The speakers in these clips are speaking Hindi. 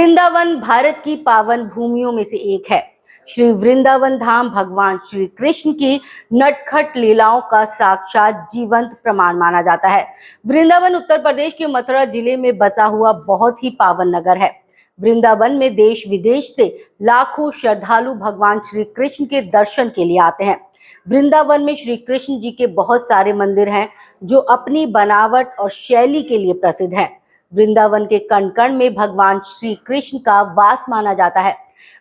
वृंदावन भारत की पावन भूमियों में से एक है। श्री वृंदावन धाम भगवान श्री कृष्ण की नटखट लीलाओं का साक्षात जीवंत प्रमाण माना जाता है। वृंदावन उत्तर प्रदेश के मथुरा जिले में बसा हुआ बहुत ही पावन नगर है। वृंदावन में देश विदेश से लाखों श्रद्धालु भगवान श्री कृष्ण के दर्शन के लिए आते हैं। वृंदावन में श्री कृष्ण जी के बहुत सारे मंदिर हैं जो अपनी बनावट और शैली के लिए प्रसिद्ध हैं। वृंदावन के कण कण में भगवान श्री कृष्ण का वास माना जाता है।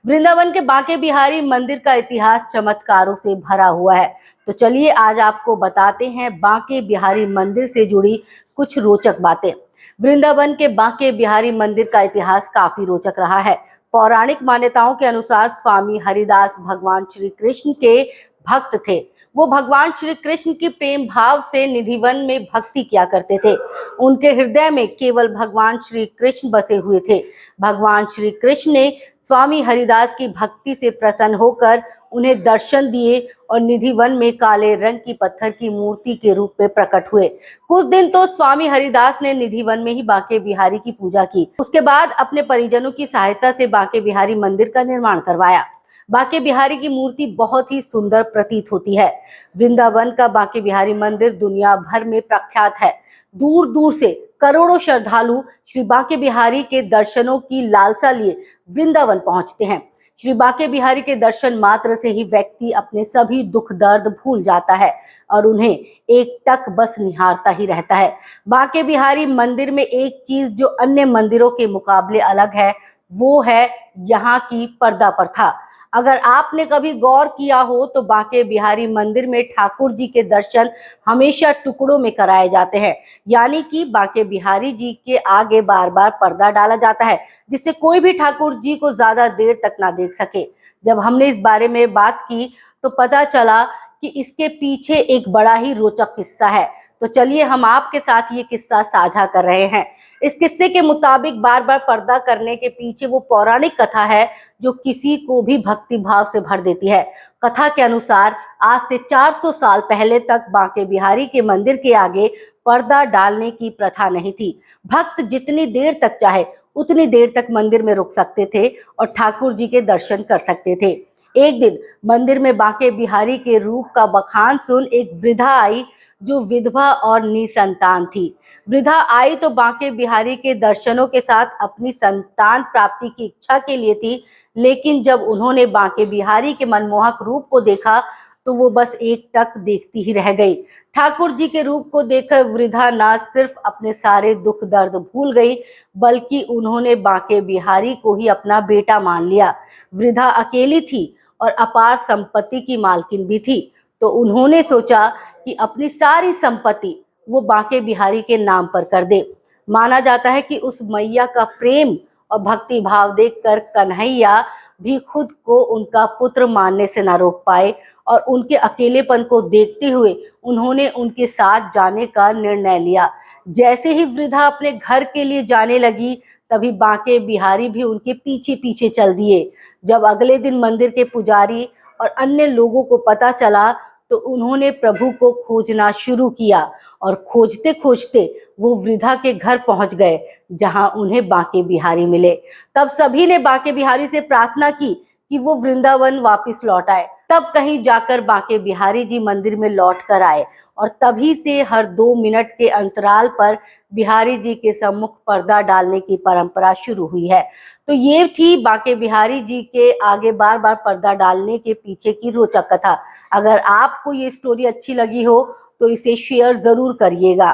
वृंदावन के बांके बिहारी मंदिर का इतिहास चमत्कारों से भरा हुआ है। तो चलिए आज आपको बताते हैं बांके बिहारी मंदिर से जुड़ी कुछ रोचक बातें। वृंदावन के बांके बिहारी मंदिर का इतिहास काफी रोचक रहा है। पौराणिक मान्यताओं के अनुसार स्वामी हरिदास भगवान श्री कृष्ण के भक्त थे। वो भगवान श्री कृष्ण की प्रेम भाव से निधिवन में भक्ति किया करते थे। उनके हृदय में केवल भगवान श्री कृष्ण बसे हुए थे। भगवान श्री कृष्ण ने स्वामी हरिदास की भक्ति से प्रसन्न होकर उन्हें दर्शन दिए और निधिवन में काले रंग की पत्थर की मूर्ति के रूप में प्रकट हुए। कुछ दिन तो स्वामी हरिदास ने निधिवन में ही बांके बिहारी की पूजा की। उसके बाद अपने परिजनों की सहायता से बांके बिहारी मंदिर का निर्माण करवाया। बांके बिहारी की मूर्ति बहुत ही सुंदर प्रतीत होती है। वृंदावन का बांके बिहारी मंदिर दुनिया भर में प्रख्यात है। दूर दूर से करोड़ों श्रद्धालु श्री बांके बिहारी के दर्शनों की लालसा लिए वृंदावन पहुंचते हैं। श्री बांके बिहारी के दर्शन मात्र से ही व्यक्ति अपने सभी दुख दर्द भूल जाता है और उन्हें एक टक बस निहारता ही रहता है। बांके बिहारी मंदिर में एक चीज जो अन्य मंदिरों के मुकाबले अलग है वो है यहाँ की पर्दा प्रथा। अगर आपने कभी गौर किया हो तो बांके बिहारी मंदिर में ठाकुर जी के दर्शन हमेशा टुकड़ों में कराए जाते हैं, यानी कि बांके बिहारी जी के आगे बार बार पर्दा डाला जाता है जिससे कोई भी ठाकुर जी को ज्यादा देर तक ना देख सके। जब हमने इस बारे में बात की तो पता चला कि इसके पीछे एक बड़ा ही रोचक किस्सा है। तो चलिए हम आपके साथ ये किस्सा साझा कर रहे हैं। इस किस्से के मुताबिक बार बार पर्दा करने के पीछे वो पौराणिक कथा है जो किसी को भी भक्ति भाव से भर देती है। कथा के अनुसार आज से 400 साल पहले तक बांके बिहारी के मंदिर के आगे पर्दा डालने की प्रथा नहीं थी। भक्त जितनी देर तक चाहे उतनी देर तक मंदिर में रुक सकते थे और ठाकुर जी के दर्शन कर सकते थे। एक दिन मंदिर में बांके बिहारी के रूप का बखान सुन एक वृद्धा आई जो विधवा और निसंतान थी। वृद्धा आई तो बांके बिहारी के दर्शनों के साथ अपनी संतान प्राप्ति की इच्छा के लिए थी, लेकिन जब उन्होंने बांके बिहारी के मनमोहक रूप को देखा तो वो बस एक टक देखती ही रह गई। ठाकुर जी के रूप को देखकर वृद्धा न सिर्फ अपने सारे दुख दर्द भूल गई बल्कि उन्होंने बांके बिहारी को ही अपना बेटा मान लिया। वृद्धा अकेली थी और अपार संपत्ति की मालकिन भी थी, तो उन्होंने सोचा कि अपनी सारी संपत्ति वो बांके बिहारी के नाम पर कर दे। माना जाता है कि उस मैया का प्रेम और भक्ति भाव देखकर कन्हैया भी खुद को उनका पुत्र मानने से न रोक पाए और उनके अकेलेपन को देखते हुए उन्होंने उनके साथ जाने का निर्णय लिया। जैसे ही वृद्धा अपने घर के लिए जाने लगी तभी बांके बिहारी भी उनके पीछे पीछे चल दिए। जब अगले दिन मंदिर के पुजारी और अन्य लोगों को पता चला तो उन्होंने प्रभु को खोजना शुरू किया और खोजते खोजते वो वृद्धा के घर पहुंच गए जहां उन्हें बांके बिहारी मिले। तब सभी ने बांके बिहारी से प्रार्थना की कि वो वृंदावन वापस लौट आए। तब कहीं जाकर बांके बिहारी जी मंदिर में लौट कर आए और तभी से हर 2 मिनट के अंतराल पर बिहारी जी के सम्मुख पर्दा डालने की परंपरा शुरू हुई है। तो ये थी बांके बिहारी जी के आगे बार बार पर्दा डालने के पीछे की रोचक कथा। अगर आपको ये स्टोरी अच्छी लगी हो तो इसे शेयर जरूर करिएगा।